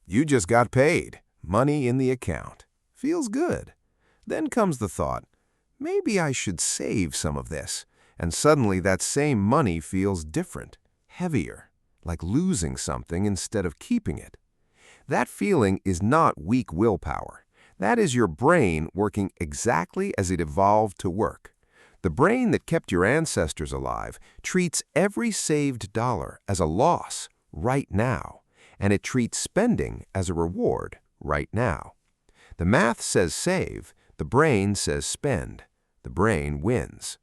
You just got paid. Money in the account. Feels good. Then comes the thought, maybe I should save some of this. And suddenly that same money feels different, heavier, like losing something instead of keeping it. That feeling is not weak willpower. That is your brain working exactly as it evolved to work. The brain that kept your ancestors alive treats every saved dollar as a loss right now, and it treats spending as a reward right now. The math says save, the brain says spend. The brain wins.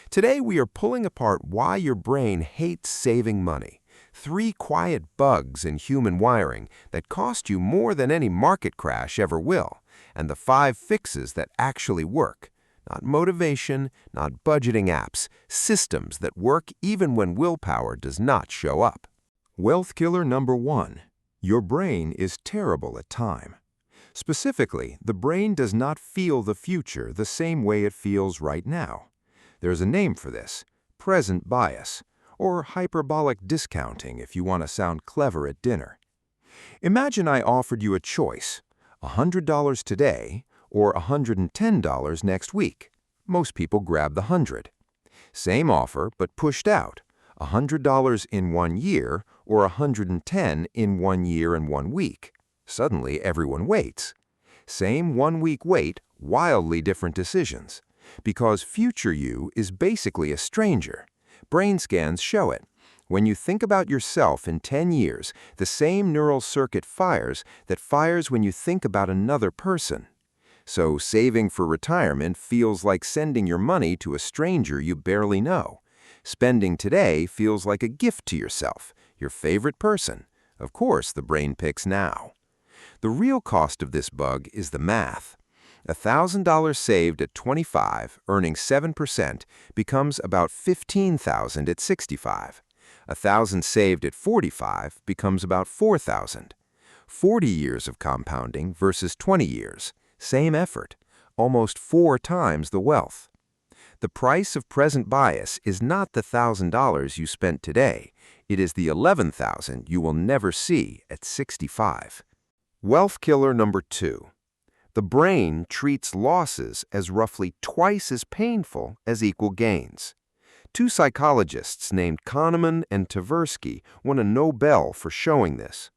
Today we are pulling apart why your brain hates saving money. 3 quiet bugs in human wiring that cost you more than any market crash ever will, and the 5 fixes that actually work. Not motivation, not budgeting apps, systems that work even when willpower does not show up. Wealth killer number 1. Your brain is terrible at time. Specifically, the brain does not feel the future the same way it feels right now. There's a name for this, present bias, or hyperbolic discounting if you want to sound clever at dinner. Imagine I offered you a choice, $100 today or $110 next week. Most people grab the 100. Same offer, but pushed out, $100 in 1 year or $110 in 1 year and 1 week. Suddenly, everyone waits. Same 1-week wait, wildly different decisions. Because future you is basically a stranger. Brain scans show it. When you think about yourself in 10 years, the same neural circuit fires that fires when you think about another person. So saving for retirement feels like sending your money to a stranger you barely know. Spending today feels like a gift to yourself, your favorite person. Of course, the brain picks now. The real cost of this bug is the math. $1,000 saved at 25, earning 7%, becomes about $15,000 at 65. $1,000 saved at 45 becomes about $4,000. 40 years of compounding versus 20 years. Same effort, almost 4 times the wealth. The price of present bias is not the $1,000 you spent today. It is the $11,000 you will never see at 65. Wealth killer number 2. The brain treats losses as roughly twice as painful as equal gains. 2 psychologists named Kahneman and Tversky won a Nobel for showing this.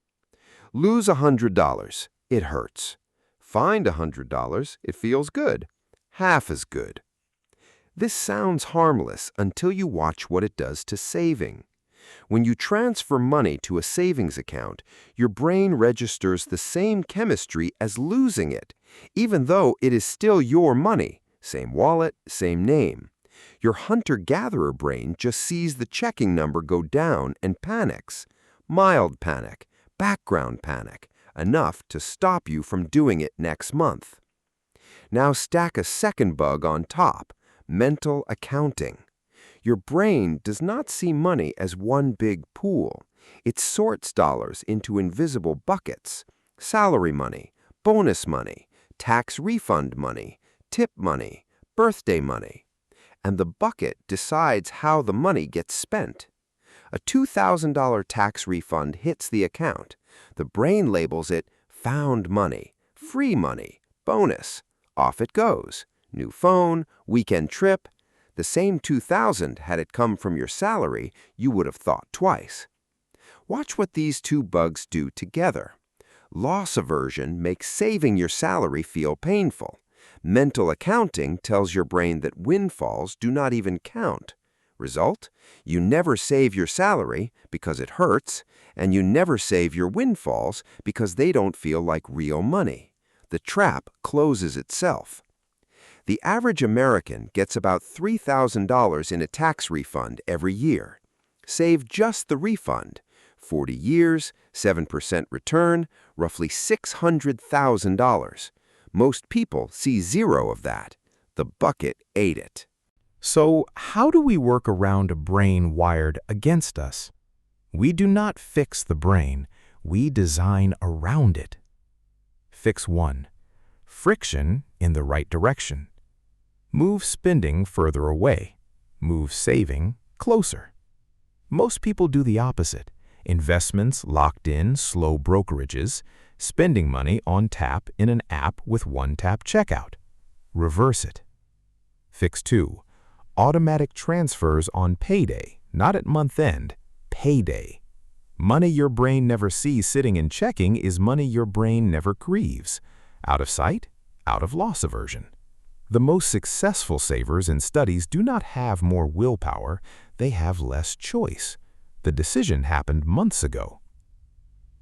Lose $100, it hurts. Find $100, it feels good. Half as good. This sounds harmless until you watch what it does to saving. When you transfer money to a savings account, your brain registers the same chemistry as losing it, even though it is still your money, same wallet, same name. Your hunter-gatherer brain just sees the checking number go down and panics. Mild panic, background panic, enough to stop you from doing it next month. Now stack a second bug on top, mental accounting. Your brain does not see money as one big pool. It sorts dollars into invisible buckets: salary money, bonus money, tax refund money, tip money, birthday money. And the bucket decides how the money gets spent. A $2,000 tax refund hits the account. The brain labels it found money, free money, bonus. Off it goes. New phone, weekend trip. The same $2,000, had it come from your salary, you would have thought twice. Watch what these 2 bugs do together. Loss aversion makes saving your salary feel painful. Mental accounting tells your brain that windfalls do not even count. Result? You never save your salary because it hurts, and you never save your windfalls because they don't feel like real money. The trap closes itself. The average American gets about $3,000 in a tax refund every year. Save just the refund. 40 years, 7% return, roughly $600,000. Most people see 0 of that. The bucket ate it. So, how do we work around a brain wired against us? We do not fix the brain, we design around it. Fix 1. Friction in the right direction. Move spending further away. Move saving closer. Most people do the opposite. investments locked in slow brokerages, spending money on tap in an app with one-tap checkout. Reverse it. Fix 2. Automatic transfers on payday, not at month end, payday. Money your brain never sees sitting in checking is money your brain never grieves. Out of sight, out of loss aversion. The most successful savers in studies do not have more willpower, they have less choice. The decision happened months ago.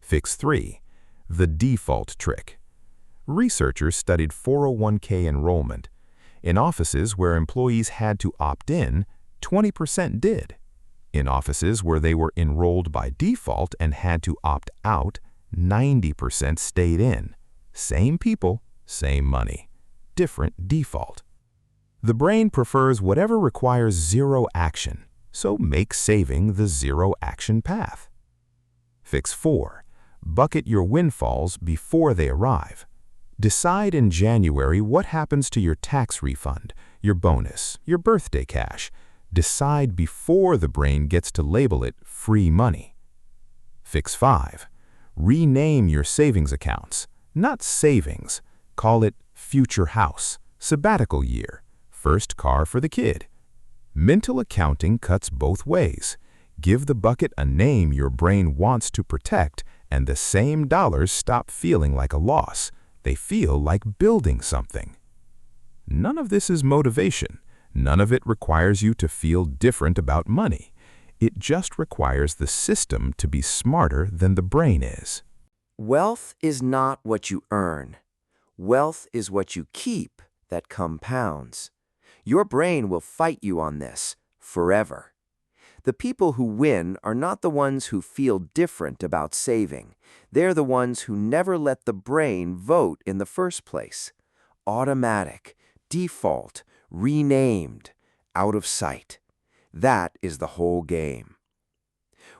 Fix 3. The default trick. Researchers studied 401k enrollment. In offices where employees had to opt in, 20% did. In offices where they were enrolled by default and had to opt out, 90% stayed in. Same people, same money. Different default. The brain prefers whatever requires zero action, so make saving the zero action path. Fix 4. Bucket your windfalls before they arrive. Decide in January what happens to your tax refund, your bonus, your birthday cash. Decide before the brain gets to label it free money. Fix 5. Rename your savings accounts. Not savings. Call it future house, sabbatical year, first car for the kid. Mental accounting cuts both ways. Give the bucket a name your brain wants to protect, and the same dollars stop feeling like a loss. They feel like building something. None of this is motivation. None of it requires you to feel different about money. It just requires the system to be smarter than the brain is. Wealth is not what you earn. Wealth is what you keep that compounds. Your brain will fight you on this forever. The people who win are not the ones who feel different about saving. They're the ones who never let the brain vote in the first place. Automatic, default, renamed, out of sight. That is the whole game.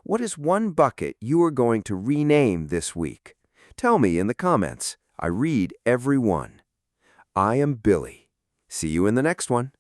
What is one bucket you are going to rename this week? Tell me in the comments. I read every one. I am Billy. See you in the next one.